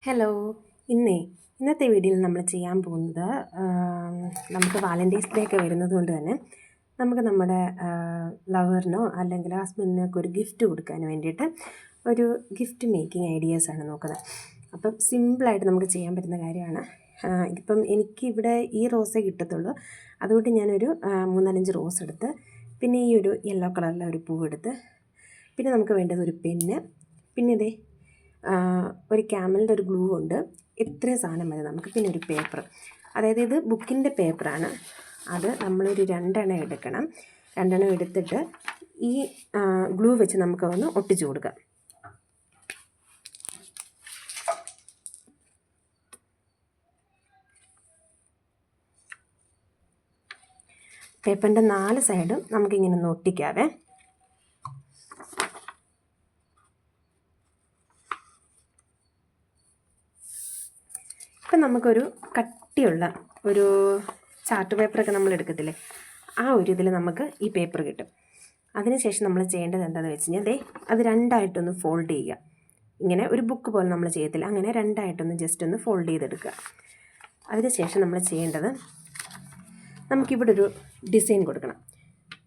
Hello. ഇന്നത്തെ വീഡിയോയിൽ നമ്മൾ ചെയ്യാൻ പോകുന്നത് നമുക്ക് വാലൻറ്റൈൻസ് ഡേ ഒക്കെ വരുന്നത് കൊണ്ട് തന്നെ നമുക്ക് നമ്മുടെ ലവറിനോ അല്ലെങ്കിൽ ഹസ്ബൻഡിനൊക്കെ ഒരു ഗിഫ്റ്റ് കൊടുക്കാൻ വേണ്ടിയിട്ട് ഒരു ഗിഫ്റ്റ് മേക്കിംഗ് ഐഡിയാസാണ് നോക്കുന്നത്. അപ്പം സിമ്പിളായിട്ട് നമുക്ക് ചെയ്യാൻ പറ്റുന്ന കാര്യമാണ്. ഇതിപ്പം എനിക്കിവിടെ ഈ റോസേ കിട്ടത്തുള്ളൂ. അതുകൊണ്ട് ഞാനൊരു 3-4 റോസ് എടുത്ത്, പിന്നെ ഈ ഒരു യെല്ലോ കളറിലെ ഒരു പൂവെടുത്ത്, പിന്നെ നമുക്ക് വേണ്ടത് ഒരു പെന്ന്, പിന്നെ ഇതേ ഒരു ക്യാമലിൻ്റെ ഒരു ഗ്ലൂ ഉണ്ട്. ഇത്രയും സാധനം മതി നമുക്ക്. പിന്നെ ഒരു പേപ്പർ, അതായത് ഇത് ബുക്കിൻ്റെ പേപ്പറാണ്. അത് നമ്മളൊരു 2 എണ്ണം എടുക്കണം. 2 എണ്ണം എടുത്തിട്ട് ഈ ഗ്ലൂ വെച്ച് നമുക്കൊന്ന് ഒട്ടിച്ചു കൊടുക്കാം. പേപ്പറിൻ്റെ 4 സൈഡും നമുക്കിങ്ങനെ ഒന്ന് ഒട്ടിക്കാവേ. ഇപ്പം നമുക്കൊരു കട്ടിയുള്ള ഒരു ചാർട്ട് പേപ്പറൊക്കെ നമ്മൾ എടുക്കത്തില്ലേ, ആ ഒരു ഇതിൽ നമുക്ക് ഈ പേപ്പർ കിട്ടും. അതിനുശേഷം നമ്മൾ ചെയ്യേണ്ടത് എന്താണെന്ന് വെച്ച് കഴിഞ്ഞാൽ അത് 2ആയിട്ടൊന്ന് ഫോൾഡ് ചെയ്യുക. ഇങ്ങനെ ഒരു ബുക്ക് പോലെ നമ്മൾ ചെയ്യത്തില്ല, അങ്ങനെ 2ആയിട്ടൊന്ന് ജസ്റ്റ് ഒന്ന് ഫോൾഡ് ചെയ്തെടുക്കുക. അതിനുശേഷം നമ്മൾ ചെയ്യേണ്ടത്, നമുക്കിവിടെ ഒരു ഡിസൈൻ കൊടുക്കണം.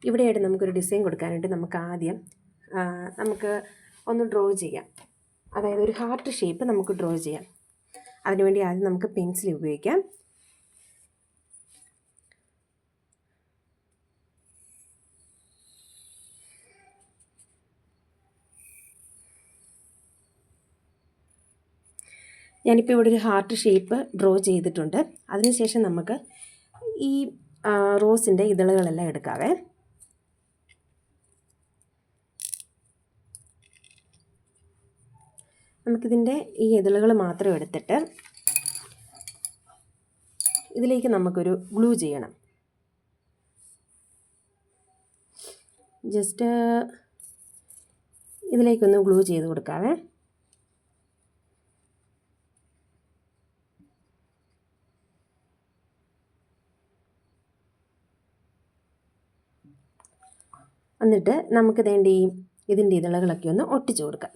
ഇവിടെയായിട്ട് നമുക്കൊരു ഡിസൈൻ കൊടുക്കാനായിട്ട് നമുക്ക് ആദ്യം നമുക്ക് ഒന്ന് ഡ്രോ ചെയ്യാം. അതായത് ഒരു ഹാർട്ട് ഷേപ്പ് നമുക്ക് ഡ്രോ ചെയ്യാം. അതിനുവേണ്ടി ആദ്യം നമുക്ക് പെൻസിൽ ഉപയോഗിക്കാം. ഞാനിപ്പോൾ ഇവിടെ ഒരു ഹാർട്ട് ഷേപ്പ് ഡ്രോ ചെയ്തിട്ടുണ്ട്. അതിനുശേഷം നമുക്ക് ഈ റോസിൻ്റെ ഇതളുകളെല്ലാം എടുക്കാവേ. നമുക്കിതിൻ്റെ ഈ ഇതളുകൾ മാത്രം എടുത്തിട്ട് ഇതിലേക്ക് നമുക്കൊരു ഗ്ലൂ ചെയ്യണം. ജസ്റ്റ് ഇതിലേക്കൊന്ന് ഗ്ലൂ ചെയ്ത് കൊടുക്കാവേ. എന്നിട്ട് നമുക്ക് ഇതിൻ്റെ ഇതളുകളൊക്കെ ഒന്ന് ഒട്ടിച്ചു കൊടുക്കാം.